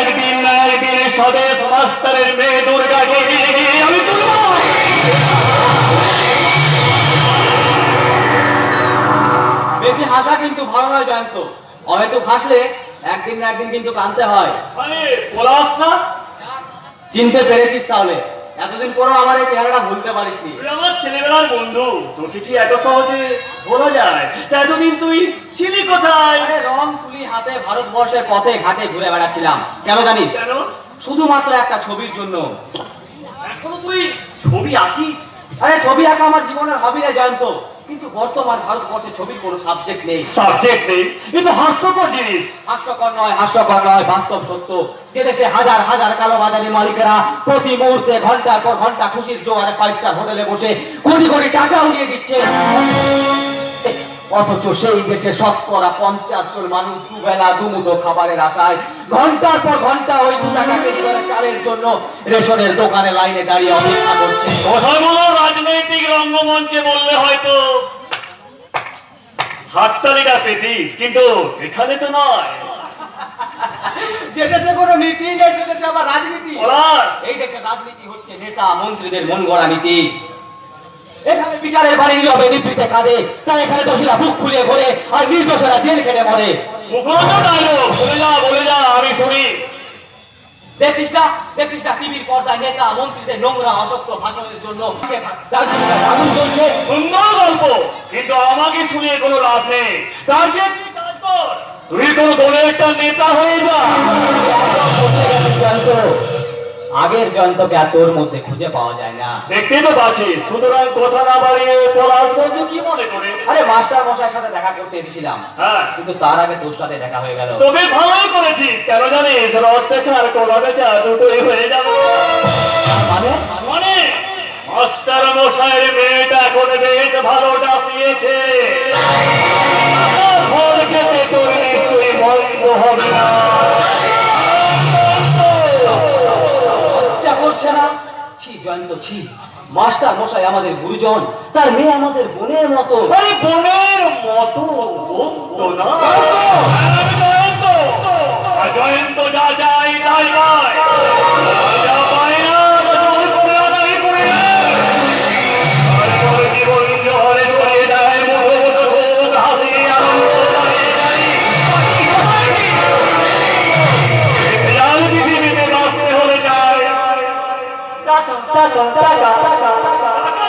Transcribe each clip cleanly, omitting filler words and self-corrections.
একদিন না একদিন স্বদেশ মাস্টারের মেয়ে দুর্গাকে নিয়ে গিয়ে আমি তুলব। বেশি হাসা কিন্তু ভালো নয় জয়ন্ত, হয়তো হাসলে একদিন না একদিন কিন্তু কাঁদতে হয়। আরে পলাশ না, চিনতে পেরেছিস তাহলে? এতদিন পরও আমার এই চেহারাটা ভুলতে পারিসনি। তুই আমার ছেলেবেলার বন্ধু, তোকে কি এত সহজে বলা যায়? এতদিন তুই ছিলি কোথায়? আরে রং তুলি হাতে ভারতবর্ষের পথে ঘাটে ঘুরে বেড়াচ্ছিলাম, কেন জানিস? কেন? শুধুমাত্র একটা ছবির জন্য। এখনো তুই ছবি আঁকিস? আরে ছবি আঁকা আমার জীবনের হবি রে জয়ন্ত, কিন্তু বর্তমান ভারতবর্ষে ছবির কোনো সাবজেক্ট নেই। সাবজেক্ট নেই? এ তো হাস্যকর জিনিস। হাস্যকর নয়, বাস্তব সত্য। যে দেশে হাজার হাজার কালোবাজারি মালিকেরা প্রতি মুহূর্তে ঘন্টার পর ঘন্টা খুশির জোয়ারে 5 স্টার হোটেলে বসে কোটি কোটি টাকা উড়িয়ে দিচ্ছে, অথচ সেই দেশে শতকরা 50 জন মানুষ দুবেলা দুমুঠো খাবারের আশায় ঘন্টার পর ঘন্টা ওই 2 টাকা কেজি করে চালের জন্য রেশনের দোকানে লাইনে দাঁড়িয়ে অপেক্ষা করছে। কথাগুলো রাজনৈতিক রঙ্গমঞ্চে বললে হয়তো হাততালিটা পেতিস, কিন্তু এখানে তো নয়। যে দেশে কোনো নীতি নেই সে দেশে আবার রাজনীতি। পলাশ, এই দেশের রাজনীতি হচ্ছে নেতা মন্ত্রীদের মন গড়া নীতি। এখানে বিচারের বাড়ি নীরবে নিবৃতে কাঁদে, তাই এখানে দোষীরা বুক খুলে ঘোরে আর নির্দোষেরা জেল খেটে মরে। মুখরোচক ডায়লগ, বলে যা আমি শুনি। দেখছিস না টিভির পর্দায় নেতা মন্ত্রীদের নোংরা অসত্য ভাষণের জন্য আগুন জ্বলছে। সুন্দর গল্প, কিন্তু আমাকে শুনিয়ে কোনো লাভ নেই। তার যে তুই কাজ কর, তুই কোনো দলের একটা নেতা হয়ে যা। আগের জয়ন্তকে আর তোর মধ্যে খুঁজে পাওয়া যায় না। দেখতে তো পাচ্ছিস, সুতরাং কথা না বাড়িয়ে পলাশ বন্ধু কি মনে করে? আরে মাস্টার মশাইয়ের সাথে দেখা করতে এসেছিলাম, হ্যাঁ, কিন্তু তার আগে তোর সাথে দেখা হয়ে গেল। তবে ভালোই করেছিস, কেন জানিস? রথ দেখার কোলা বেচা দুটোই হয়ে যাবে। মানে মানে মাস্টার মশাইয়ের মেয়েটা এখন বেশ ভালো ডাসিয়েছে। ফল খেতে তোর নিশ্চয়ই মন্দ হবে না। লজ্জা করছে না? ছি জয়ন্ত ছি, মাস্টার মশাই আমাদের গুরুজন, তার মেয়ে আমাদের বোনের মতো। আরে বোনের মতো তো না, জয়ন্ত যা চাই তাই নয়, যা পায় না জোর করে আদায় করে তারপর জীবন জোরে জড়িয়ে দেয় মুখোমুখ সবুজ হাসি আনন্দ দাঁড়িয়ে যায়। বিড়াল পৃথিবীতে বাঁচতে হলে যায় টাকা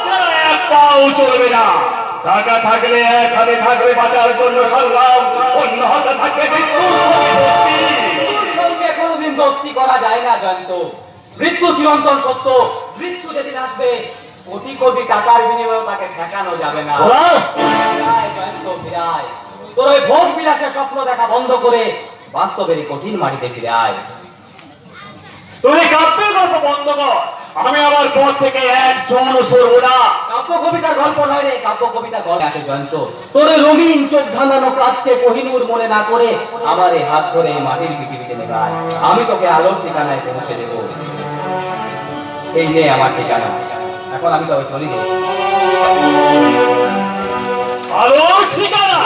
ছাড়া এক পাও চলবে না। টাকা থাকলে এক হাতে থাকবে বাঁচার জন্য সংগ্রাম, অন্য হাতে থাকবে মৃত্যুর সঙ্গে কোনোদিন দোস্তি করা যায় না জয়ন্ত। মৃত্যু চিরন্তন সত্য, মৃত্যু যেদিন আসবে কোটি কোটি টাকার বিনিময়ে তাকে ঠেকানো যাবে না। ফিরায় জয়ন্ত ফিরায়, তোর ওই ভোগ বিলাসের স্বপ্ন দেখা বন্ধ করে বাস্তবেরই কঠিন মাটিতে ফিরে আয়। তুমি কাব্যের গল্প বন্ধ কর, আমি আমার পথ থেকে একজন সরব না। কাব্য কবিতার গল্প নয় রে, কাব্য কবিতার গল্প আছে জয়ন্ত। তোর ওই রঙিন চোখ ধাঁধানো কাজকে কোহিনূর মনে না করে আমার এই হাত ধরে এই মাটির পৃথিবীতে নেবে আয়। আমি তোকে আলোর ঠিকানায় পৌঁছে দেবো। এই নে আমার ঠিকানা, এখন আমি তবে চলি। আলো ঠিকানা